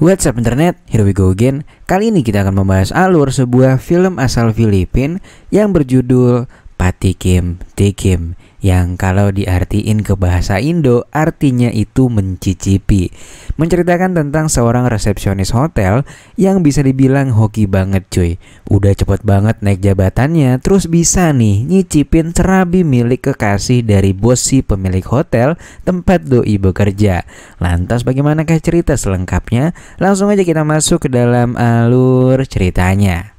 What's up internet, here we go again. Kali ini kita akan membahas alur sebuah film asal Filipina yang berjudul Patikim Tikim, yang kalau diartiin ke bahasa Indo artinya itu mencicipi. Menceritakan tentang seorang resepsionis hotel yang bisa dibilang hoki banget cuy. Udah cepet banget naik jabatannya, terus bisa nih nyicipin serabi milik kekasih dari bos si pemilik hotel tempat doi bekerja. Lantas bagaimanakah cerita selengkapnya? Langsung aja kita masuk ke dalam alur ceritanya.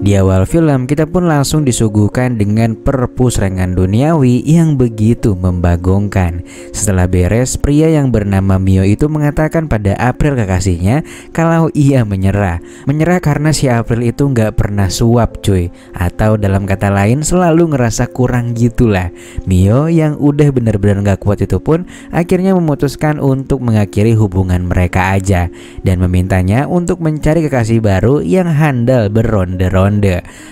Di awal film kita pun langsung disuguhkan dengan perpusrengan duniawi yang begitu membagongkan. Setelah beres, pria yang bernama Mio itu mengatakan pada April kekasihnya kalau ia menyerah. Menyerah karena si April itu nggak pernah suap cuy, atau dalam kata lain selalu ngerasa kurang gitulah. Mio yang udah bener-bener nggak kuat itu pun akhirnya memutuskan untuk mengakhiri hubungan mereka aja dan memintanya untuk mencari kekasih baru yang handal beronde-ronde.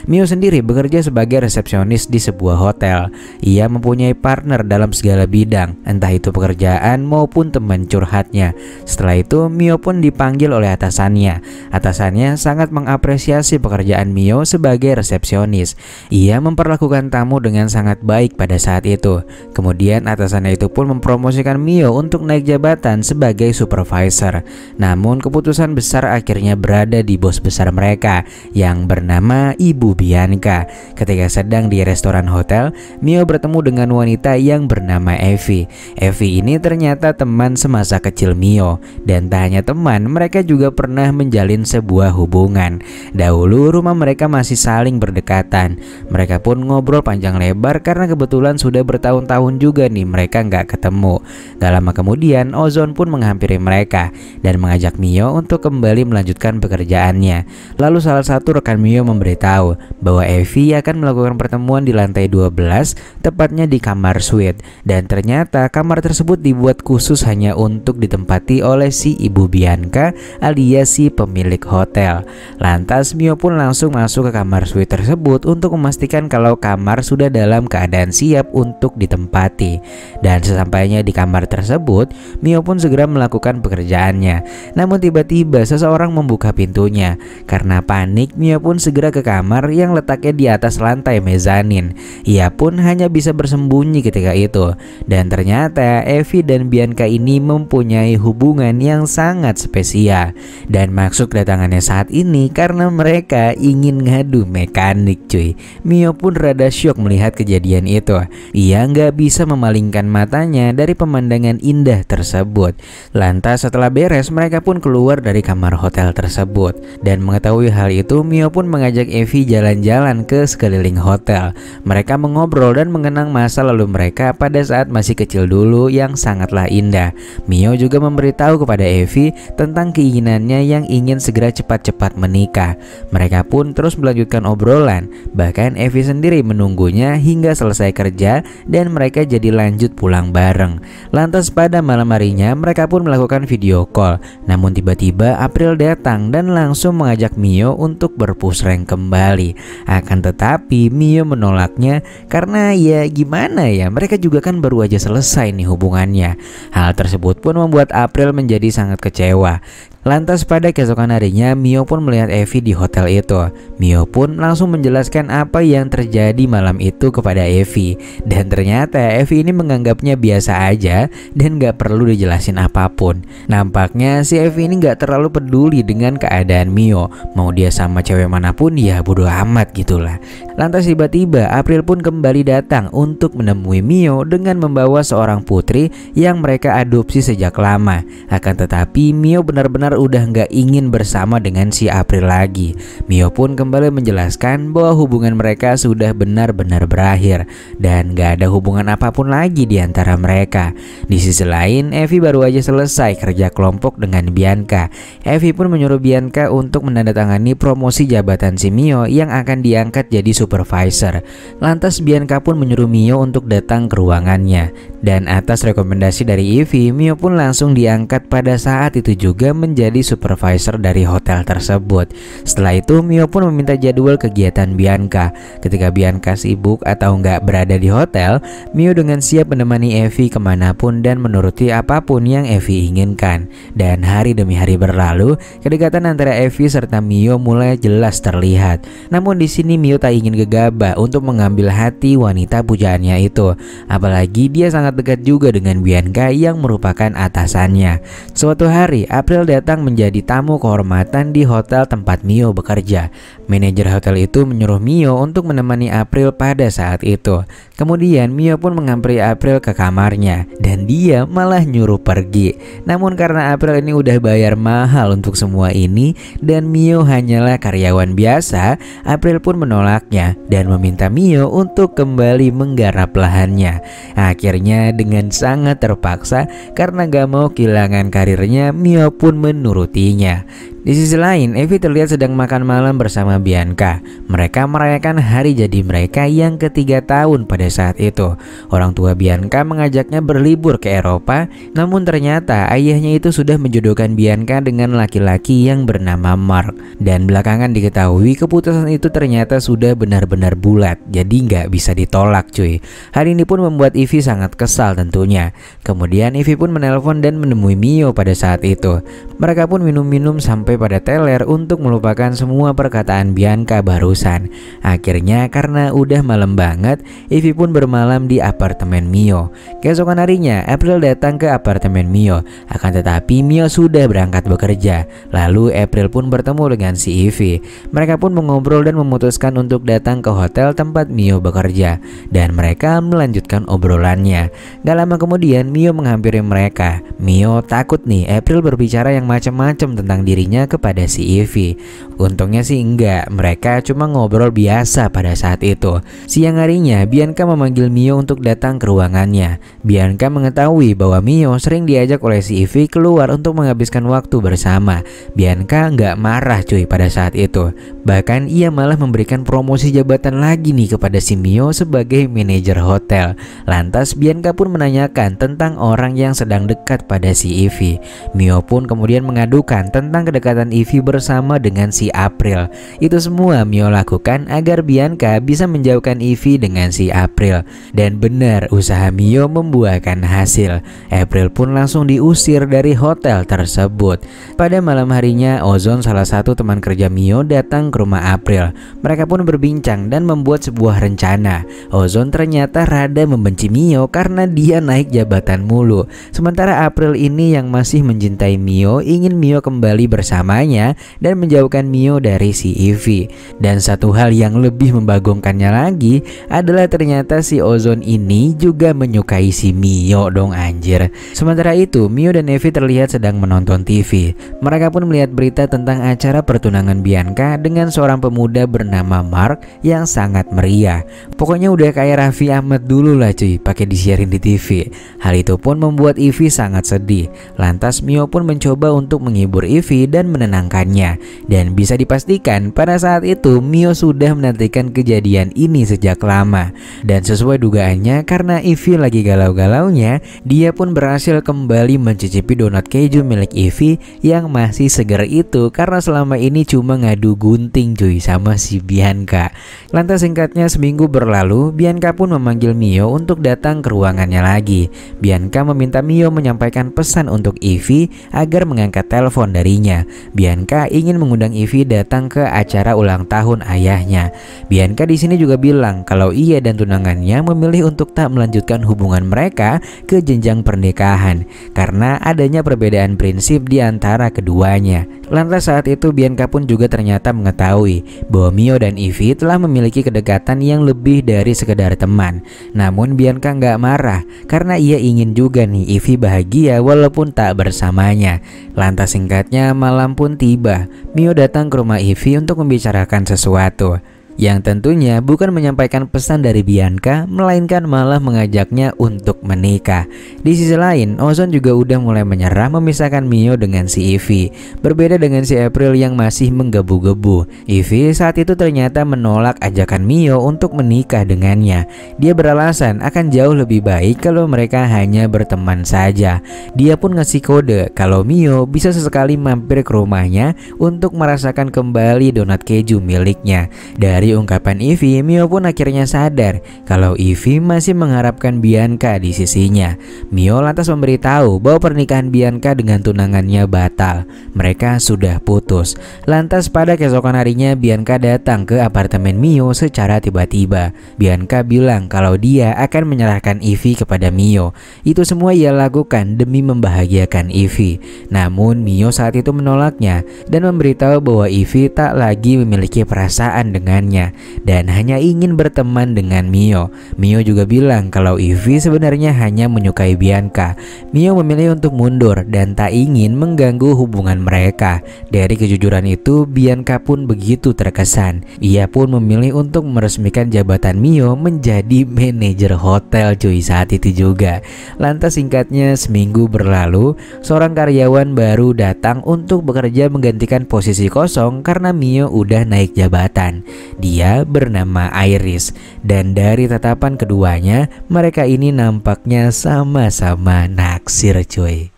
Mio sendiri bekerja sebagai resepsionis di sebuah hotel. Ia mempunyai partner dalam segala bidang, entah itu pekerjaan maupun teman curhatnya. Setelah itu Mio pun dipanggil oleh atasannya. Atasannya sangat mengapresiasi pekerjaan Mio sebagai resepsionis. Ia memperlakukan tamu dengan sangat baik pada saat itu. Kemudian atasannya itu pun mempromosikan Mio untuk naik jabatan sebagai supervisor. Namun keputusan besar akhirnya berada di bos besar mereka yang bernama Ibu Bianca. Ketika sedang di restoran hotel, Mio bertemu dengan wanita yang bernama Evie. Evie ini ternyata teman semasa kecil Mio, dan tak hanya teman, mereka juga pernah menjalin sebuah hubungan. Dahulu rumah mereka masih saling berdekatan. Mereka pun ngobrol panjang lebar karena kebetulan sudah bertahun-tahun juga nih mereka nggak ketemu. Gak lama kemudian Ozon pun menghampiri mereka dan mengajak Mio untuk kembali melanjutkan pekerjaannya. Lalu salah satu rekan Mio memberitahu bahwa Evie akan melakukan pertemuan di lantai 12, tepatnya di kamar suite, dan ternyata kamar tersebut dibuat khusus hanya untuk ditempati oleh si Ibu Bianca alias si pemilik hotel. Lantas Mio pun langsung masuk ke kamar suite tersebut untuk memastikan kalau kamar sudah dalam keadaan siap untuk ditempati. Dan sesampainya di kamar tersebut, Mio pun segera melakukan pekerjaannya. Namun tiba-tiba seseorang membuka pintunya. Karena panik, Mio pun segera ke kamar yang letaknya di atas lantai mezanin. Ia pun hanya bisa bersembunyi ketika itu. Dan ternyata Evie dan Bianca ini mempunyai hubungan yang sangat spesial. Dan maksud kedatangannya saat ini karena mereka ingin ngadu mekanik cuy. Mio pun rada syok melihat kejadian itu. Ia nggak bisa memalingkan matanya dari pemandangan indah tersebut. Lantas setelah beres, mereka pun keluar dari kamar hotel tersebut. Dan mengetahui hal itu, Mio pun mengajak Evie jalan-jalan ke sekeliling hotel. Mereka mengobrol dan mengenang masa lalu mereka pada saat masih kecil dulu yang sangatlah indah. Mio juga memberitahu kepada Evie tentang keinginannya yang ingin segera cepat-cepat menikah. Mereka pun terus melanjutkan obrolan. Bahkan Evie sendiri menunggunya hingga selesai kerja dan mereka jadi lanjut pulang bareng. Lantas pada malam harinya mereka pun melakukan video call. Namun tiba-tiba April datang dan langsung mengajak Mio untuk berpusreng kembali. Akan tetapi Mio menolaknya karena ya gimana ya, mereka juga kan baru aja selesai nih hubungannya. Hal tersebut pun membuat April menjadi sangat kecewa. Lantas pada keesokan harinya Mio pun melihat Evie di hotel itu. Mio pun langsung menjelaskan apa yang terjadi malam itu kepada Evie. Dan ternyata Evie ini menganggapnya biasa aja dan gak perlu dijelasin apapun. Nampaknya si Evie ini gak terlalu peduli dengan keadaan Mio. Mau dia sama cewek manapun ya bodo amat gitulah. Lantas tiba-tiba April pun kembali datang untuk menemui Mio dengan membawa seorang putri yang mereka adopsi sejak lama. Akan tetapi Mio benar-benar udah nggak ingin bersama dengan si April lagi. Mio pun kembali menjelaskan bahwa hubungan mereka sudah benar-benar berakhir dan nggak ada hubungan apapun lagi di antara mereka. Di sisi lain, Evie baru aja selesai kerja kelompok dengan Bianca. Evie pun menyuruh Bianca untuk menandatangani promosi jabatan si si Mio yang akan diangkat jadi supervisor. Lantas Bianca pun menyuruh Mio untuk datang ke ruangannya. Dan atas rekomendasi dari Ivy, Mio pun langsung diangkat pada saat itu juga menjadi supervisor dari hotel tersebut. Setelah itu Mio pun meminta jadwal kegiatan Bianca. Ketika Bianca sibuk atau nggak berada di hotel, Mio dengan siap menemani Evie kemanapun dan menuruti apapun yang Evie inginkan. Dan hari demi hari berlalu, kedekatan antara Evie serta Mio mulai jelas terlihat. Namun di sini Mio tak ingin gegabah untuk mengambil hati wanita pujaannya itu. Apalagi dia sangat dekat juga dengan Bianca yang merupakan atasannya. Suatu hari, April datang menjadi tamu kehormatan di hotel tempat Mio bekerja. Manajer hotel itu menyuruh Mio untuk menemani April pada saat itu. Kemudian Mio pun menghampiri April ke kamarnya dan dia malah nyuruh pergi. Namun karena April ini udah bayar mahal untuk semua ini dan Mio hanyalah karyawan biasa, April pun menolaknya dan meminta Mio untuk kembali menggarap lahannya. Akhirnya dengan sangat terpaksa karena gak mau kehilangan karirnya, Mio pun menurutinya. Di sisi lain, Evie terlihat sedang makan malam bersama Bianca. Mereka merayakan hari jadi mereka yang ketiga tahun pada saat itu. Orang tua Bianca mengajaknya berlibur ke Eropa, namun ternyata ayahnya itu sudah menjodohkan Bianca dengan laki-laki yang bernama Mark. Dan belakangan diketahui keputusan itu ternyata sudah benar-benar bulat, jadi nggak bisa ditolak cuy. Hal ini pun membuat Evie sangat kesal tentunya. Kemudian Evie pun menelpon dan menemui Mio pada saat itu. Mereka pun minum-minum sampai pada teler untuk melupakan semua perkataan Bianca barusan. Akhirnya karena udah malam banget, Evie pun bermalam di apartemen Mio. Keesokan harinya, April datang ke apartemen Mio. Akan tetapi Mio sudah berangkat bekerja. Lalu April pun bertemu dengan si Evie. Mereka pun mengobrol dan memutuskan untuk datang ke hotel tempat Mio bekerja. Dan mereka melanjutkan obrolannya. Gak lama kemudian Mio menghampiri mereka. Mio takut nih April berbicara yang macam-macam tentang dirinya kepada si Evie. Untungnya sih enggak, mereka cuma ngobrol biasa pada saat itu. Siang harinya Bianca memanggil Mio untuk datang ke ruangannya. Bianca mengetahui bahwa Mio sering diajak oleh si Evie keluar untuk menghabiskan waktu bersama. Bianca nggak marah cuy pada saat itu. Bahkan ia malah memberikan promosi jabatan lagi nih kepada si Mio sebagai manajer hotel. Lantas Bianca pun menanyakan tentang orang yang sedang dekat pada si Evie. Mio pun kemudian mengadukan tentang kedekatan Evie bersama dengan si April. Itu semua Mio lakukan agar Bianca bisa menjauhkan Evie dengan si April. Dan benar, usaha Mio membuahkan hasil. April pun langsung diusir dari hotel tersebut. Pada malam harinya, Ozon, salah satu teman kerja Mio, datang ke rumah April. Mereka pun berbincang dan membuat sebuah rencana. Ozon ternyata rada membenci Mio karena dia naik jabatan mulu. Sementara April ini yang masih mencintai Mio ingin Mio kembali bersamanya dan menjauhkan Mio dari si Evie. Dan satu hal yang lebih membagongkannya lagi adalah ternyata si Ozon ini juga menyukai si Mio dong anjir. Sementara itu Mio dan Evie terlihat sedang menonton TV. Mereka pun melihat berita tentang acara pertunangan Bianca dengan seorang pemuda bernama Mark yang sangat meriah. Pokoknya udah kayak Raffi Ahmad dulu lah cuy, pakai disiarin di TV. Hal itu pun membuat Evie sangat sedih. Lantas Mio pun mencoba untuk menghibur Evie dan menenangkannya. Dan bisa dipastikan pada saat itu Mio sudah menantikan kejadian ini sejak lama. Dan sesuai dugaannya, karena Evie lagi galau-galaunya, dia pun berhasil kembali mencicipi donat keju milik Evie yang masih segar itu karena selama ini cuma ngadu gunting cuy sama si Bianca. Lantas singkatnya seminggu berlalu, Bianca pun memanggil Mio untuk datang ke ruangannya lagi. Bianca meminta Mio menyampaikan pesan untuk Evie agar mengangkat telepon darinya. Bianca ingin mengundang Evie datang ke acara ulang tahun ayahnya. Bianca di sini juga bilang kalau ia dan tunangannya memilih untuk tak melanjutkan hubungan mereka ke jenjang pernikahan karena adanya perbedaan prinsip di antara keduanya. Lantas saat itu Bianca pun juga ternyata mengetahui bahwa Mio dan Evie telah memiliki kedekatan yang lebih dari sekedar teman. Namun Bianca nggak marah karena ia ingin juga nih Evie bahagia walaupun tak bersamanya. Lantas singkatnya malam pun tiba. Mio datang ke rumah Evie untuk membicarakan sesuatu. yang tentunya bukan menyampaikan pesan dari Bianca, melainkan malah mengajaknya untuk menikah. Di sisi lain, Ozone juga udah mulai menyerah memisahkan Mio dengan si Ivy. Berbeda dengan si April yang masih menggebu-gebu, Ivy saat itu ternyata menolak ajakan Mio untuk menikah dengannya. Dia beralasan akan jauh lebih baik kalau mereka hanya berteman saja. Dia pun ngasih kode kalau Mio bisa sesekali mampir ke rumahnya untuk merasakan kembali donat keju miliknya. Dari ungkapan Ivy, Mio pun akhirnya sadar kalau Ivy masih mengharapkan Bianca di sisinya. Mio lantas memberitahu bahwa pernikahan Bianca dengan tunangannya batal. Mereka sudah putus. Lantas pada keesokan harinya Bianca datang ke apartemen Mio secara tiba-tiba. Bianca bilang kalau dia akan menyerahkan Ivy kepada Mio. Itu semua ia lakukan demi membahagiakan Ivy. Namun Mio saat itu menolaknya dan memberitahu bahwa Ivy tak lagi memiliki perasaan dengannya dan hanya ingin berteman dengan Mio. Mio juga bilang kalau Ivy sebenarnya hanya menyukai Bianca. Mio memilih untuk mundur dan tak ingin mengganggu hubungan mereka. Dari kejujuran itu, Bianca pun begitu terkesan. Ia pun memilih untuk meresmikan jabatan Mio menjadi manajer hotel cuy saat itu juga. Lantas singkatnya seminggu berlalu, seorang karyawan baru datang untuk bekerja menggantikan posisi kosong karena Mio udah naik jabatan. Dia bernama Iris dan dari tatapan keduanya mereka ini nampaknya sama-sama naksir cuy.